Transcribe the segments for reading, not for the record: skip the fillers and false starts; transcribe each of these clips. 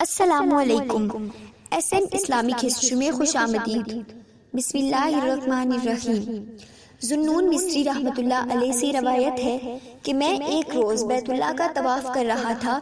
السلام علیکم۔ S an Islamic history میں خوش آمدید۔ بسم اللہ الرحمن الرحیم۔ ذوالنون مصری رحمۃ اللہ علیہ سے روایت ہے کہ میں ایک روز بیت اللہ کا طواف کر رہا تھا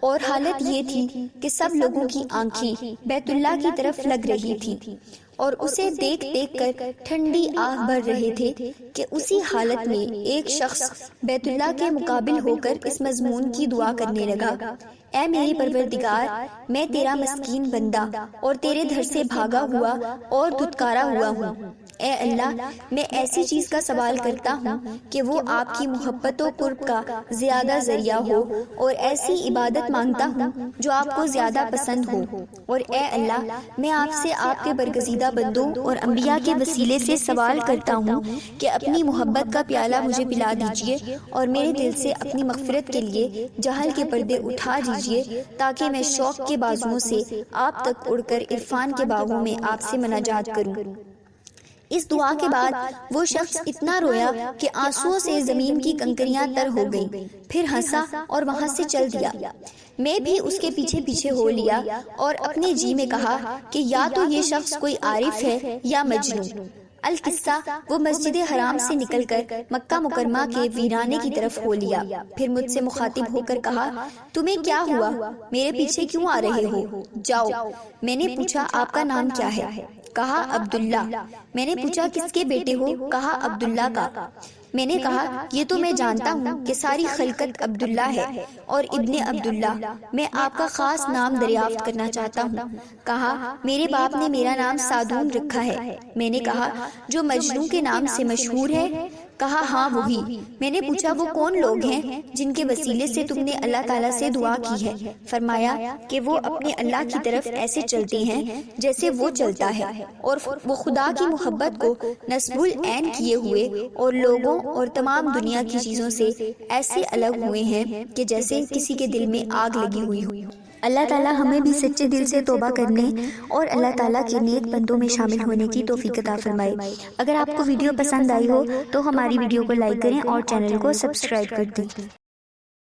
اور حالت یہ تھی کہ سب لوگوں کی آنکھیں بیت اللہ کی طرف لگ رہی تھی اور اسے دیکھ دیکھ کر ٹھنڈی آہ بھر رہے تھے کہ اسی حالت میں ایک شخص بیت اللہ کے مقابل ہو کر اس مضمون کی دعا کرنے لگا: اے میری پروردگار، میں تیرا مسکین بندہ اور تیرے گھر سے بھاگا ہوا اور دھتکارا ہوا ہوں۔ اے اللہ، میں ایسی چیز کا سوال کرتا ہوں کہ وہ آپ کی محبت و قرب کا زیادہ ذریعہ ہو، اور ایسی عبادت مانگتا ہوں جو آپ کو زیادہ پسند ہو۔ اور اے اللہ، میں آپ سے آپ کے برگزیدہ بندوں اور انبیاء کے وسیلے سے سوال کرتا ہوں کہ اپنی محبت کا پیالہ مجھے پلا دیجیے اور میرے دل سے اپنی مغفرت کے لیے جہل کے پردے اٹھا دیجیے، تاکہ میں شوق کے بازوؤں سے آپ تک اڑ کر عرفان کے باغوں میں آپ سے مناجات کروں۔ اس دعا کے بعد وہ شخص اتنا رویا کہ آنسوؤں سے زمین کی کنکریاں تر ہو گئیں، پھر ہنسا اور وہاں سے چل دیا۔ میں بھی اس کے پیچھے پیچھے ہو لیا اور اپنے جی میں کہا کہ یا تو یہ شخص کوئی عارف ہے یا مجنون۔ القصہ، وہ مسجد حرام سے نکل کر مکہ مکرمہ کے ویرانے کی طرف ہو لیا، پھر مجھ سے مخاطب ہو کر کہا: تمہیں کیا ہوا؟ میرے پیچھے کیوں آ رہے ہو؟ جاؤ۔ میں نے پوچھا: آپ کا نام کیا ہے؟ کہا: عبداللہ۔ میں نے پوچھا: کس کے بیٹے ہو؟ کہا: عبداللہ کا۔ میں نے کہا: یہ تو میں جانتا ہوں کہ ساری خلقت عبداللہ ہے اور ابن عبداللہ، میں آپ کا خاص نام دریافت کرنا چاہتا ہوں۔ کہا: میرے باپ نے میرا نام سعدون رکھا ہے۔ میں نے کہا: جو مجنون کے نام سے مشہور ہے؟ کہا: ہاں وہی۔ میں نے پوچھا: وہ کون لوگ ہیں جن کے وسیلے سے تم نے اللہ تعالیٰ سے دعا کی ہے؟ فرمایا کہ وہ اپنے اللہ کی طرف ایسے چلتے ہیں جیسے وہ چلتا ہے، اور وہ خدا کی محبت کو نصب العین کیے ہوئے اور لوگوں اور تمام دنیا کی چیزوں سے ایسے الگ ہوئے ہیں کہ جیسے کسی کے دل میں آگ لگی ہوئی ہو۔ اللہ تعالیٰ ہمیں بھی سچے دل سے توبہ کرنے اور اللہ تعالیٰ کے نیک بندوں میں شامل ہونے کی توفیق عطا فرمائے۔ اگر آپ کو ویڈیو پسند آئی ہو تو ہماری ویڈیو کو لائک کریں اور چینل کو سبسکرائب کر دیں۔